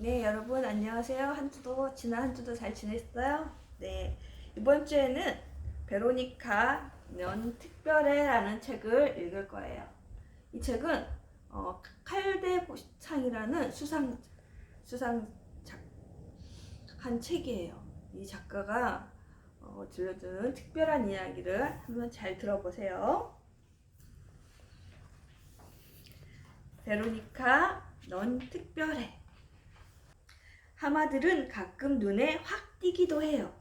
네, 여러분 안녕하세요. 지난 한 주도 잘 지냈어요? 네, 이번 주에는 베로니카 넌 특별해라는 책을 읽을 거예요. 이 책은 칼대고창이라는 수상 한 책이에요. 이 작가가 들려주는 특별한 이야기를 한번 잘 들어보세요. 베로니카 넌 특별해. 하마들은 가끔 눈에 확 띄기도 해요.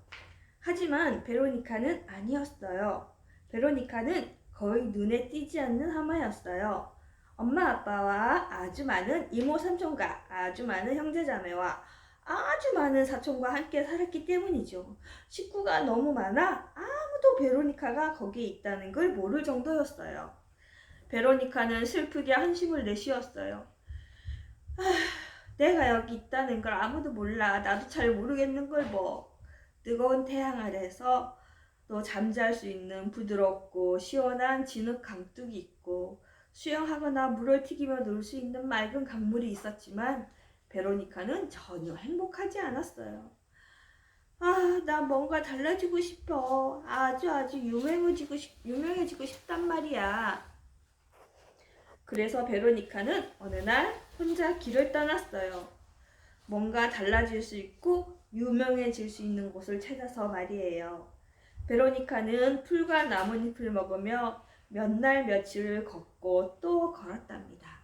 하지만 베로니카는 아니었어요. 베로니카는 거의 눈에 띄지 않는 하마였어요. 엄마 아빠와 아주 많은 이모 삼촌과 아주 많은 형제자매와 아주 많은 사촌과 함께 살았기 때문이죠. 식구가 너무 많아 아무도 베로니카가 거기에 있다는 걸 모를 정도였어요. 베로니카는 슬프게 한숨을 내쉬었어요. 내가 여기 있다는 걸 아무도 몰라. 나도 잘 모르겠는 걸 뭐. 뜨거운 태양 아래서 또 잠잘 수 있는 부드럽고 시원한 진흙 강둑이 있고 수영하거나 물을 튀기며 놀 수 있는 맑은 강물이 있었지만 베로니카는 전혀 행복하지 않았어요. 나 뭔가 달라지고 싶어. 아주 유명해지고 싶단 말이야. 그래서 베로니카는 어느 날 혼자 길을 떠났어요. 뭔가 달라질 수 있고 유명해질 수 있는 곳을 찾아서 말이에요. 베로니카는 풀과 나뭇잎을 먹으며 몇 날 며칠을 걷고 또 걸었답니다.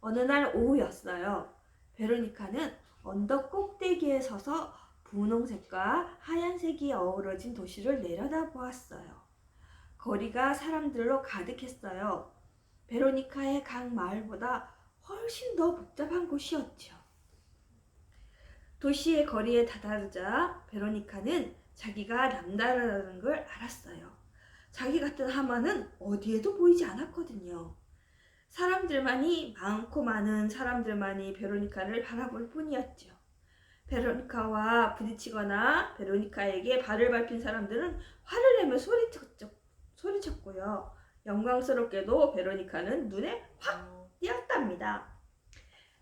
어느 날 오후였어요. 베로니카는 언덕 꼭대기에 서서 분홍색과 하얀색이 어우러진 도시를 내려다보았어요. 거리가 사람들로 가득했어요. 베로니카의 각 마을보다 훨씬 더 복잡한 곳이었죠. 도시의 거리에 다다르자 베로니카는 자기가 남다르다는 걸 알았어요. 자기 같은 하마는 어디에도 보이지 않았거든요. 많고 많은 사람들만이 베로니카를 바라볼 뿐이었죠. 베로니카와 부딪히거나 베로니카에게 발을 밟힌 사람들은 화를 내며 소리쳤고요. 영광스럽게도 베로니카는 눈에 확 띄었답니다.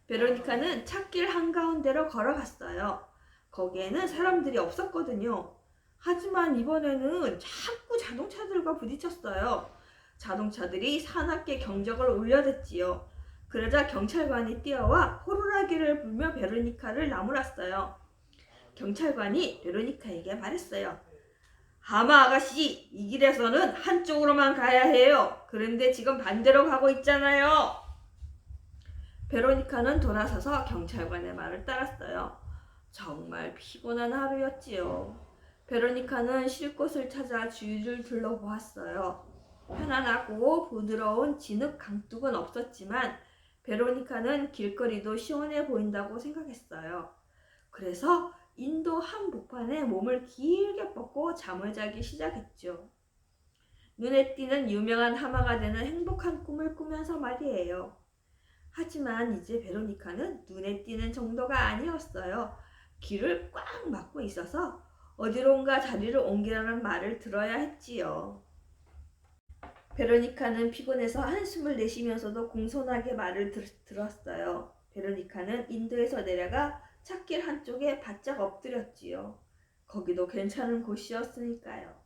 베로니카는 찻길 한가운데로 걸어갔어요. 거기에는 사람들이 없었거든요. 하지만 이번에는 자꾸 자동차들과 부딪혔어요. 자동차들이 사납게 경적을 울려댔지요. 그러자 경찰관이 뛰어와 호루라기를 불며 베로니카를 나무랐어요. 경찰관이 베로니카에게 말했어요. 하마 아가씨, 이 길에서는 한쪽으로만 가야 해요. 그런데 지금 반대로 가고 있잖아요. 베로니카는 돌아서서 경찰관의 말을 따랐어요. 정말 피곤한 하루였지요. 베로니카는 쉴 곳을 찾아 주위를 둘러보았어요. 편안하고 부드러운 진흙 강둑은 없었지만 베로니카는 길거리도 시원해 보인다고 생각했어요. 그래서 인도 한복판에 몸을 길게 뻗고 잠을 자기 시작했죠. 눈에 띄는 유명한 하마가 되는 행복한 꿈을 꾸면서 말이에요. 하지만 이제 베로니카는 눈에 띄는 정도가 아니었어요. 귀를 꽉 막고 있어서 어디론가 자리를 옮기라는 말을 들어야 했지요. 베로니카는 피곤해서 한숨을 내쉬면서도 공손하게 말을 들었어요. 베로니카는 인도에서 내려가 찻길 한쪽에 바짝 엎드렸지요. 거기도 괜찮은 곳이었으니까요.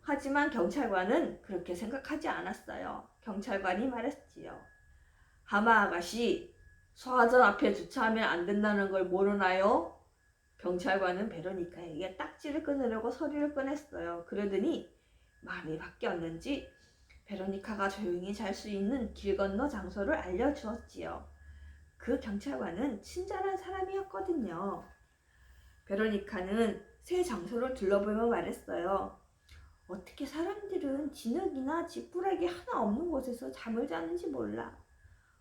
하지만 경찰관은 그렇게 생각하지 않았어요. 경찰관이 말했지요. 하마 아가씨, 소화전 앞에 주차하면 안 된다는 걸 모르나요? 경찰관은 베로니카에게 딱지를 끊으려고 서류를 꺼냈어요. 그러더니 마음이 바뀌었는지 베로니카가 조용히 잘 수 있는 길 건너 장소를 알려주었지요. 그 경찰관은 친절한 사람이었거든요. 베로니카는 새 장소를 둘러보며 말했어요. 어떻게 사람들은 진흙이나 지푸라기 하나 없는 곳에서 잠을 자는지 몰라.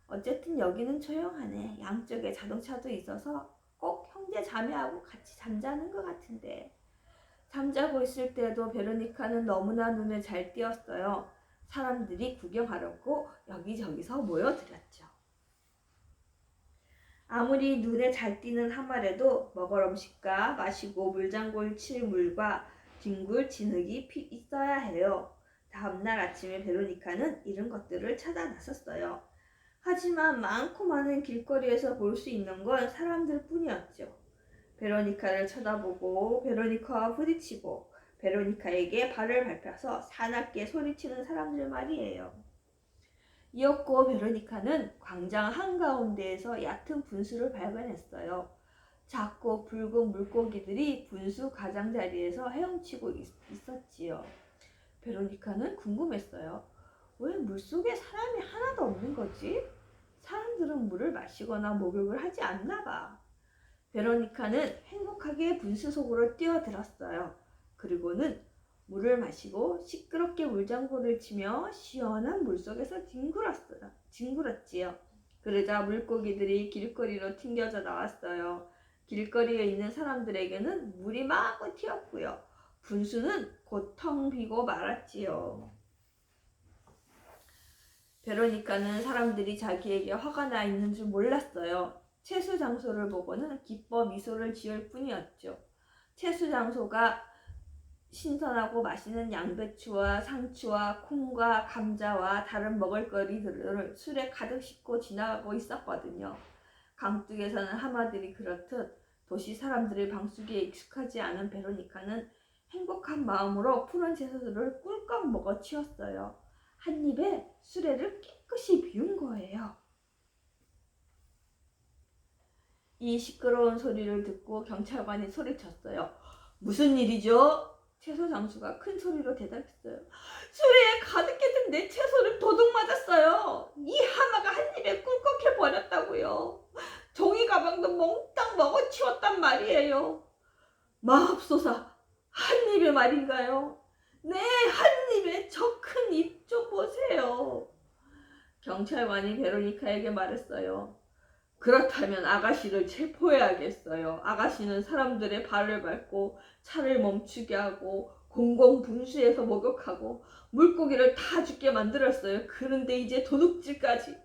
어쨌든 여기는 조용하네. 양쪽에 자동차도 있어서 꼭 형제 자매하고 같이 잠자는 것 같은데. 잠자고 있을 때도 베로니카는 너무나 눈에 잘 띄었어요. 사람들이 구경하려고 여기저기서 모여들었죠. 아무리 눈에 잘 띄는 하마래도 먹을 음식과 마시고 물장구를 칠 물과 뒹굴 진흙이 있어야 해요. 다음날 아침에 베로니카는 이런 것들을 찾아 나섰어요. 하지만 많고 많은 길거리에서 볼 수 있는 건 사람들 뿐이었죠. 베로니카를 쳐다보고 베로니카와 부딪히고 베로니카에게 발을 밟혀서 사납게 소리치는 사람들 말이에요. 이었고 베로니카는 광장 한가운데에서 얕은 분수를 발견했어요. 작고 붉은 물고기들이 분수 가장자리에서 헤엄치고 있었지요. 베로니카는 궁금했어요. 왜 물속에 사람이 하나도 없는 거지? 사람들은 물을 마시거나 목욕을 하지 않나 봐. 베로니카는 행복하게 분수 속으로 뛰어들었어요. 그리고는 물을 마시고 시끄럽게 물장구를 치며 시원한 물속에서 뒹굴었지요. 그러자 물고기들이 길거리로 튕겨져 나왔어요. 길거리에 있는 사람들에게는 물이 마구 튀었고요. 분수는 곧 텅 비고 말았지요. 베로니카는 사람들이 자기에게 화가 나 있는 줄 몰랐어요. 채수 장소를 보고는 기뻐 미소를 지을 뿐이었죠. 채수 장소가 신선하고 맛있는 양배추와 상추와 콩과 감자와 다른 먹을거리들을 술에 가득 싣고 지나가고 있었거든요. 강둑에서는 하마들이 그렇듯 도시 사람들의 방숙에 익숙하지 않은 베로니카는 행복한 마음으로 푸른 채소들을 꿀꺽 먹어 치웠어요. 한 입에 수레를 깨끗이 비운 거예요. 이 시끄러운 소리를 듣고 경찰관이 소리쳤어요. 무슨 일이죠? 채소 장수가 큰 소리로 대답했어요. 수레에 가득했던 내 채소를 도둑 맞았어요. 이 하마가 한 입에 꿀꺽 해버렸다고요. 종이 가방도 몽땅 먹어치웠단 말이에요. 마옵소사, 한 입에 말인가요? 네, 한 입에 저 큰 입 좀 보세요. 경찰관이 베로니카에게 말했어요. 그렇다면 아가씨를 체포해야겠어요. 아가씨는 사람들의 발을 밟고 차를 멈추게 하고 공공분수에서 목욕하고 물고기를 다 죽게 만들었어요. 그런데 이제 도둑질까지.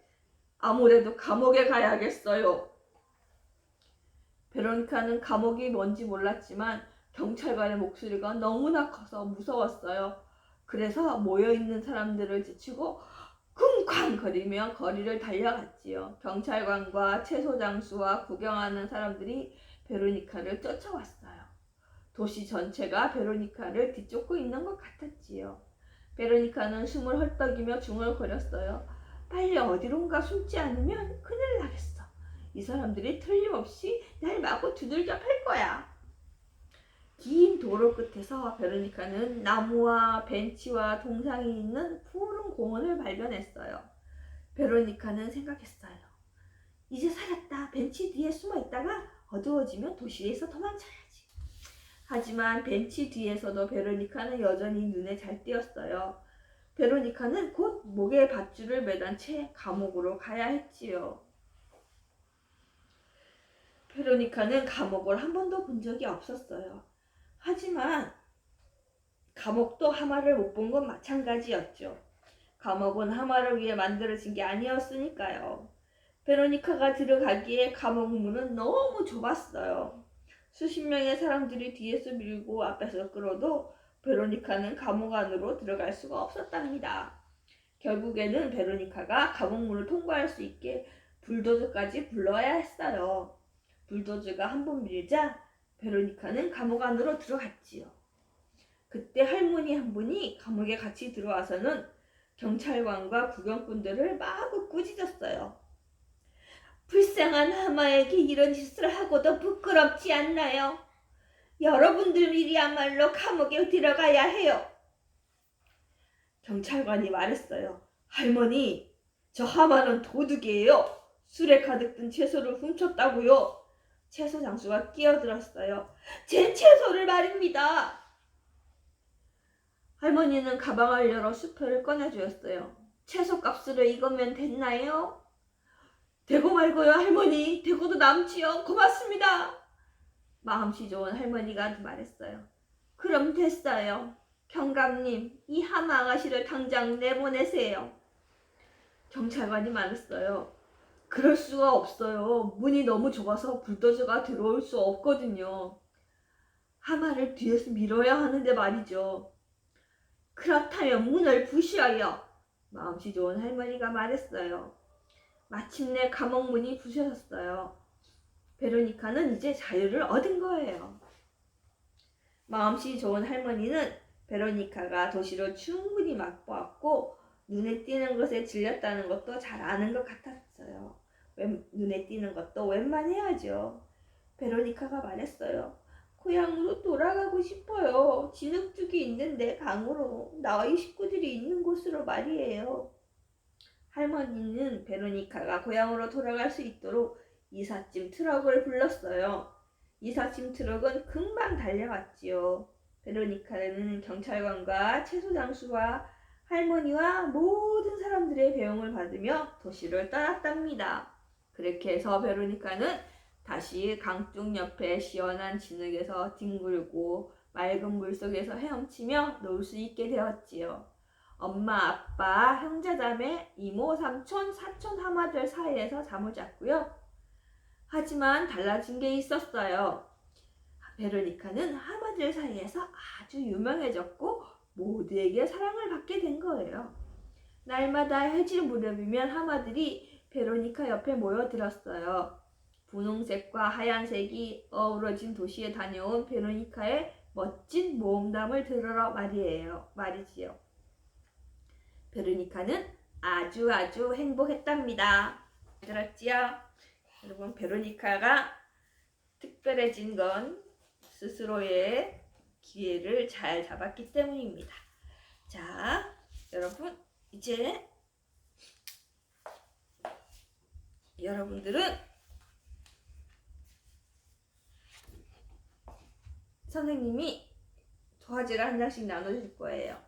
아무래도 감옥에 가야겠어요. 베로니카는 감옥이 뭔지 몰랐지만 경찰관의 목소리가 너무나 커서 무서웠어요. 그래서 모여있는 사람들을 지치고 쿵쾅거리며 거리를 달려갔지요. 경찰관과 채소장수와 구경하는 사람들이 베로니카를 쫓아왔어요. 도시 전체가 베로니카를 뒤쫓고 있는 것 같았지요. 베로니카는 숨을 헐떡이며 중얼거렸어요. 빨리 어디론가 숨지 않으면 큰일 나겠어. 이 사람들이 틀림없이 날 마구 두들겨 팰 거야. 긴 도로 끝에서 베로니카는 나무와 벤치와 동상이 있는 푸른 공원을 발견했어요. 베로니카는 생각했어요. 이제 살았다. 벤치 뒤에 숨어 있다가 어두워지면 도시에서 도망쳐야지. 하지만 벤치 뒤에서도 베로니카는 여전히 눈에 잘 띄었어요. 베로니카는 곧 목에 밧줄을 매단 채 감옥으로 가야 했지요. 베로니카는 감옥을 한 번도 본 적이 없었어요. 하지만 감옥도 하마를 못 본 건 마찬가지였죠. 감옥은 하마를 위해 만들어진 게 아니었으니까요. 베로니카가 들어가기에 감옥 문은 너무 좁았어요. 수십 명의 사람들이 뒤에서 밀고 앞에서 끌어도 베로니카는 감옥 안으로 들어갈 수가 없었답니다. 결국에는 베로니카가 감옥 문을 통과할 수 있게 불도저까지 불러야 했어요. 불도저가 한 번 밀자 베로니카는 감옥 안으로 들어갔지요. 그때 할머니 한 분이 감옥에 같이 들어와서는 경찰관과 구경꾼들을 마구 꾸짖었어요. 불쌍한 하마에게 이런 짓을 하고도 부끄럽지 않나요? 여러분들이야말로 감옥에 들어가야 해요. 경찰관이 말했어요. 할머니, 저 하마는 도둑이에요. 술에 가득 든 채소를 훔쳤다고요. 채소 장수가 끼어들었어요. 제 채소를 말입니다. 할머니는 가방을 열어 수표를 꺼내주었어요. 채소 값으로 이거면 됐나요? 되고 말고요, 할머니. 되고도 남지요. 고맙습니다. 마음씨 좋은 할머니가 말했어요. 그럼 됐어요. 경감님, 이 하마 아가씨를 당장 내보내세요. 경찰관이 말했어요. 그럴 수가 없어요. 문이 너무 좁아서 불도저가 들어올 수 없거든요. 하마를 뒤에서 밀어야 하는데 말이죠. 그렇다면 문을 부셔요. 마음씨 좋은 할머니가 말했어요. 마침내 감옥 문이 부서졌어요. 베로니카는 이제 자유를 얻은 거예요. 마음씨 좋은 할머니는 베로니카가 도시를 충분히 맛보았고 눈에 띄는 것에 질렸다는 것도 잘 아는 것 같았어요. 눈에 띄는 것도 웬만해야죠. 베로니카가 말했어요. 고향으로 돌아가고 싶어요. 진흙죽이 있는데 강으로 나의 식구들이 있는 곳으로 말이에요. 할머니는 베로니카가 고향으로 돌아갈 수 있도록 이삿짐 트럭을 불렀어요. 이삿짐 트럭은 금방 달려갔지요. 베로니카는 경찰관과 채소장수와 할머니와 모든 사람들의 배웅을 받으며 도시를 떠났답니다. 그렇게 해서 베로니카는 다시 강둑 옆에 시원한 진흙에서 뒹굴고 맑은 물속에서 헤엄치며 놀 수 있게 되었지요. 엄마, 아빠, 형제자매, 이모, 삼촌, 사촌, 하마들 사이에서 잠을 잤고요. 하지만 달라진 게 있었어요. 베로니카는 하마들 사이에서 아주 유명해졌고 모두에게 사랑을 받게 된 거예요. 날마다 해질 무렵이면 하마들이 베로니카 옆에 모여들었어요. 분홍색과 하얀색이 어우러진 도시에 다녀온 베로니카의 멋진 모험담을 들으러 말이지요. 베로니카는 아주 행복했답니다. 들었지요? 여러분, 베로니카가 특별해진 건 스스로의 기회를 잘 잡았기 때문입니다. 자, 여러분, 이제 여러분들은 선생님이 도화지를 한 장씩 나눠줄 거예요.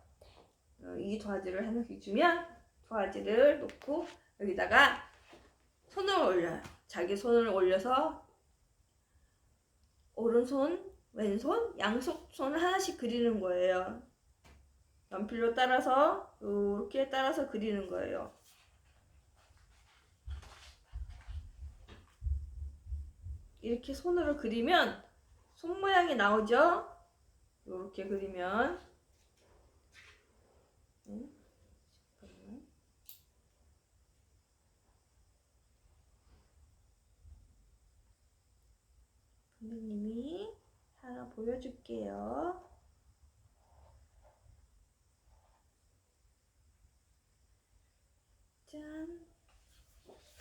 이 도화지를 한 장씩 주면 도화지를 놓고 여기다가 손을 올려요. 자기 손을 올려서 오른손, 왼손, 양쪽 손을 하나씩 그리는 거예요. 연필로 따라서 이렇게 따라서 그리는 거예요. 이렇게 손으로 그리면 손 모양이 나오죠? 이렇게 그리면 선생님이 하나 보여줄게요. 짠!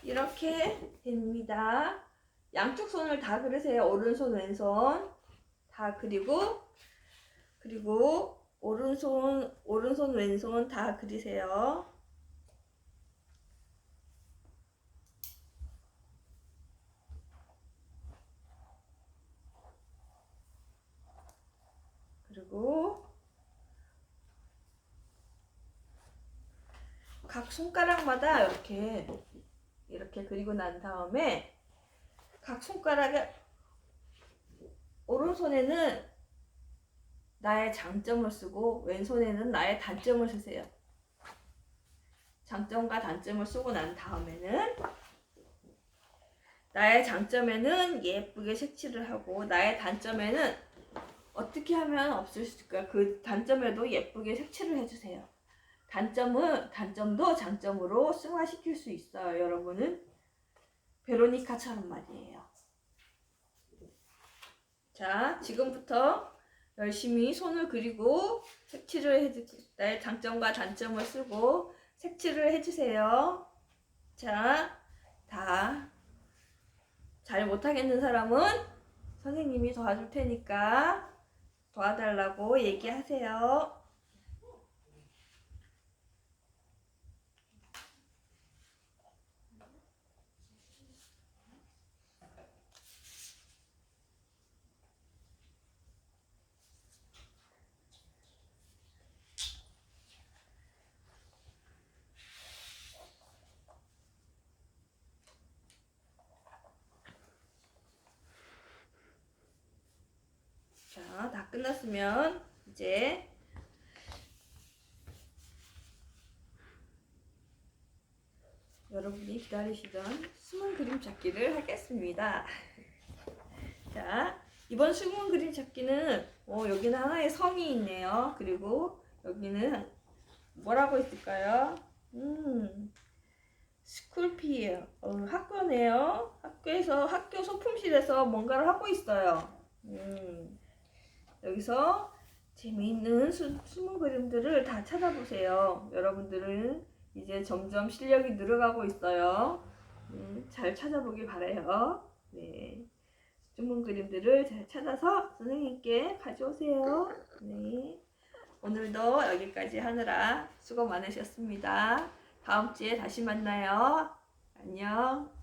이렇게 됩니다. 양쪽 손을 다 그리세요. 오른손, 왼손 다 그리고 오른손, 왼손 다 그리세요. 그리고 각 손가락마다 이렇게 그리고 난 다음에 각 손가락에 오른손에는 나의 장점을 쓰고 왼손에는 나의 단점을 쓰세요. 장점과 단점을 쓰고 난 다음에는 나의 장점에는 예쁘게 색칠을 하고 나의 단점에는 어떻게 하면 없을 수 있을까? 그 단점에도 예쁘게 색칠을 해주세요. 단점도 장점으로 승화시킬 수 있어요. 여러분은 베로니카처럼 말이에요. 자, 지금부터 열심히 손을 그리고 나의 장점과 단점을 쓰고 색칠을 해주세요. 자, 다 잘 못하겠는 사람은 선생님이 도와줄 테니까 도와달라고 얘기하세요. 자, 다 끝났으면 이제 여러분이 기다리시던 숨은 그림 찾기를 하겠습니다. 자, 이번 숨은 그림 찾기는 여기는 하나의 섬이 있네요. 그리고 여기는 뭐라고 있을까요? 스쿨피예요. 학교네요. 학교 소품실에서 뭔가를 하고 있어요. 여기서 재미있는 숨은 그림들을 다 찾아보세요. 여러분들은 이제 점점 실력이 늘어가고 있어요. 잘 찾아보길 바래요. 네. 숨은 그림들을 잘 찾아서 선생님께 가져오세요. 네. 오늘도 여기까지 하느라 수고 많으셨습니다. 다음 주에 다시 만나요. 안녕.